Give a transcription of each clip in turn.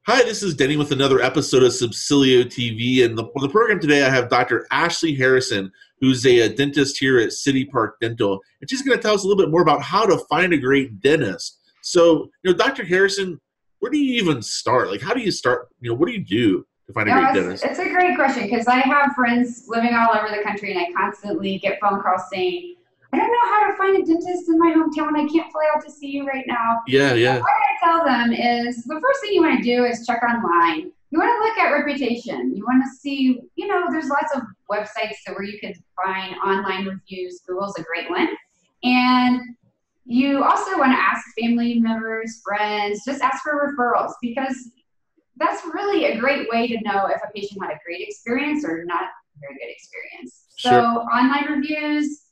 Hi, this is Denny with another episode of Subsilio TV. And on the program today, I have Dr. Ashleigh Harrison, who's a dentist here at City Park Dental. And she's going to tell us a little bit more about how to find a great dentist. So, Dr. Harrison, where do you even start? Like, how do you start? What do you do to find a great dentist? It's a great question because I have friends living all over the country and I constantly get phone calls saying, I don't know how to find a dentist in my hometown. I can't fly out to see you right now. Yeah. What I tell them is the first thing you want to do is check online. You want to look at reputation. You want to see, there's lots of websites where you can find online reviews. Google's a great one. And you also want to ask family members, friends, just ask for referrals because that's really a great way to know if a patient had a great experience or not a very good experience. Sure. So online reviews,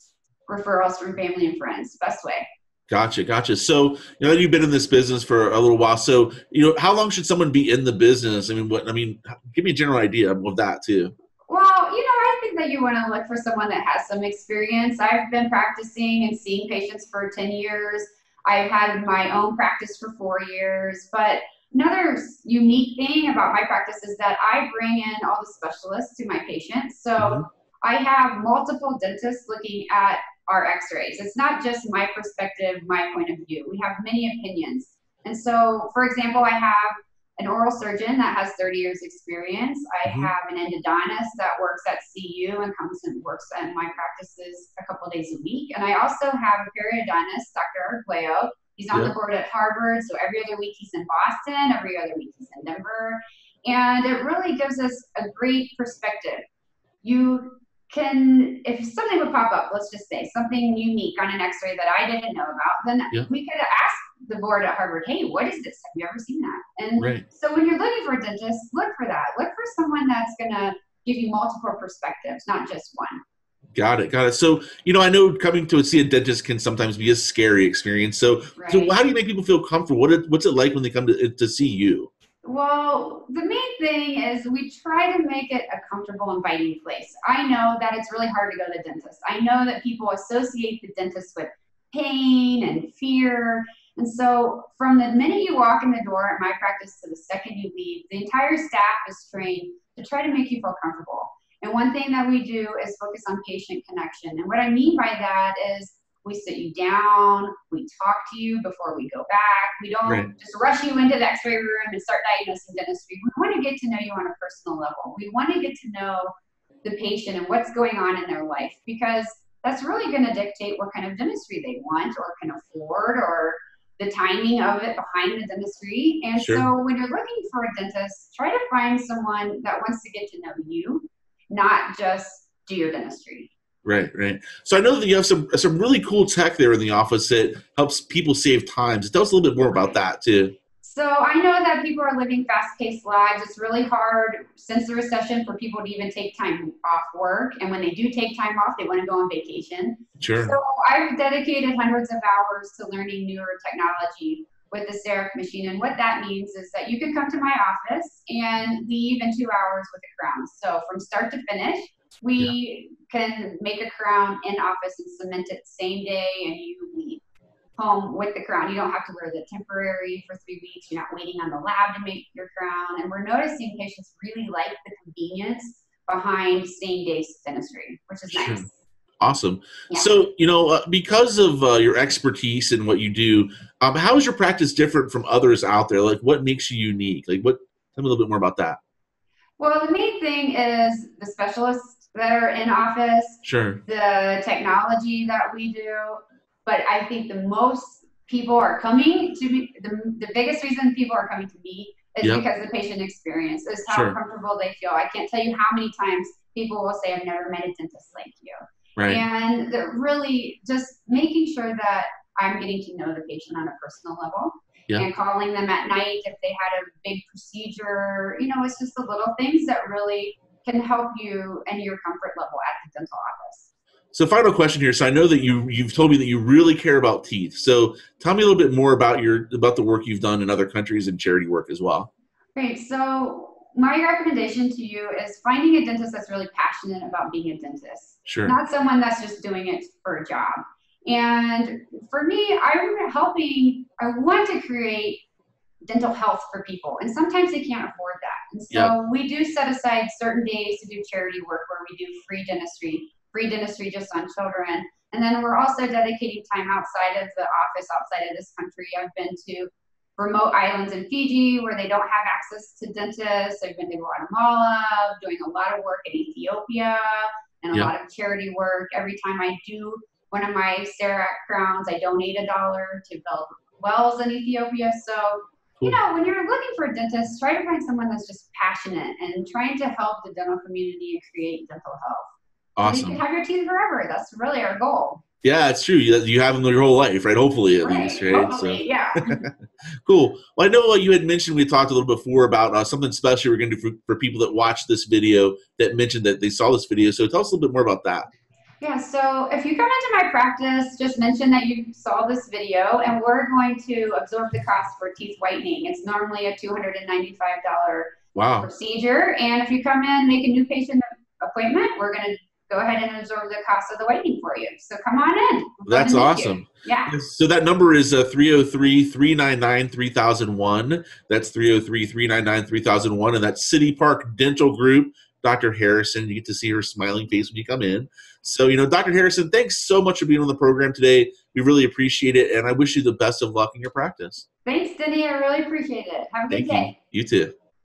referrals from family and friends, best way. Gotcha. So, you've been in this business for a little while. So, how long should someone be in the business? Give me a general idea of that too. Well, I think that you want to look for someone that has some experience. I've been practicing and seeing patients for 10 years. I've had my own practice for 4 years. But another unique thing about my practice is that I bring in all the specialists to my patients. So I have multiple dentists looking at our x-rays. It's not just my perspective, my point of view. We have many opinions. And so, for example, I have an oral surgeon that has 30 years experience. I have an endodontist that works at CU and comes and works at my practices a couple days a week. And I also have a periodontist, Dr. Arguello. He's on the board at Harvard. So every other week he's in Boston, every other week he's in Denver. And it really gives us a great perspective. If something would pop up, let's just say something unique on an x-ray that I didn't know about, then we could ask the board at Harvard, hey, what is this? Have you ever seen that? And so when you're looking for a dentist, look for that. Look for someone that's going to give you multiple perspectives, not just one. Got it. So, I know coming to see a dentist can sometimes be a scary experience. So how do you make people feel comfortable? What's it like when they come to see you? Well, the main thing is we try to make it a comfortable, inviting place. I know that it's really hard to go to the dentist. I know that people associate the dentist with pain and fear. And so from the minute you walk in the door at my practice to the second you leave, the entire staff is trained to try to make you feel comfortable. And one thing that we do is focus on patient connection. And what I mean by that is we sit you down, we talk to you before we go back. We don't just rush you into the x-ray room and start diagnosing dentistry. We want to get to know you on a personal level. We want to get to know the patient and what's going on in their life, because that's really going to dictate what kind of dentistry they want or can afford, or the timing of it behind the dentistry. And so when you're looking for a dentist, try to find someone that wants to get to know you, not just do your dentistry. Right. So I know that you have some really cool tech there in the office that helps people save time. Tell us a little bit more about that too. So I know that people are living fast-paced lives. It's really hard since the recession for people to even take time off work. And when they do take time off, they want to go on vacation. Sure. So I've dedicated hundreds of hours to learning newer technology with the CEREC machine. And what that means is that you can come to my office and leave in 2 hours with a crown. So from start to finish, we can make a crown in office and cement it same day, and you leave home with the crown. You don't have to wear the temporary for 3 weeks. You're not waiting on the lab to make your crown. And we're noticing patients really like the convenience behind same-day dentistry, which is nice. Awesome. Yeah. So, because of your expertise in what you do, how is your practice different from others out there? Like, what makes you unique? Tell me a little bit more about that. Well, the main thing is the specialists that are in office, the technology that we do. But I think the most people are coming to me, the biggest reason people are coming to me is because the patient experience is how comfortable they feel. I can't tell you how many times people will say, I've never met a dentist like you. And really just making sure that I'm getting to know the patient on a personal level. And calling them at night if they had a big procedure. It's just the little things that really can help you and your comfort level at the dental office. So final question here. So I know that you've told me that you really care about teeth. So tell me a little bit more about the work you've done in other countries and charity work as well. Great. So my recommendation to you is finding a dentist that's really passionate about being a dentist. Not someone that's just doing it for a job. And for me, I want to create dental health for people, and sometimes they can't afford that. And so Yep. we do set aside certain days to do charity work where we do free dentistry just on children. And then we're also dedicating time outside of the office, outside of this country. I've been to remote islands in Fiji where they don't have access to dentists. I've been to Guatemala, doing a lot of work in Ethiopia and a Yep. lot of charity work. Every time I do one of my CERAC crowns, I donate $1 to build wells in Ethiopia. So, you Cool. know, when you're looking for a dentist, try to find someone that's just passionate and trying to help the dental community and create dental health. So you can Awesome. have your teeth forever. That's really our goal. Yeah, it's true. You have them your whole life, right? Hopefully, at least, right? Hopefully, So yeah. cool. Well, I know you had mentioned, we talked a little before about something special we're going to do for people that watch this video that mentioned that they saw this video. So tell us a little bit more about that. Yeah, so if you come into my practice, just mention that you saw this video, and we're going to absorb the cost for teeth whitening. It's normally a $295 Wow. procedure, and if you come in, make a new patient appointment, we're going to go ahead and absorb the cost of the whitening for you. So come on in. That's awesome. Yeah. So that number is 303-399-3001. That's 303-399-3001. And that's City Park Dental Group, Dr. Harrison. You get to see her smiling face when you come in. So, Dr. Harrison, thanks so much for being on the program today. We really appreciate it. And I wish you the best of luck in your practice. Thanks, Denny. I really appreciate it. Have a good day. You too.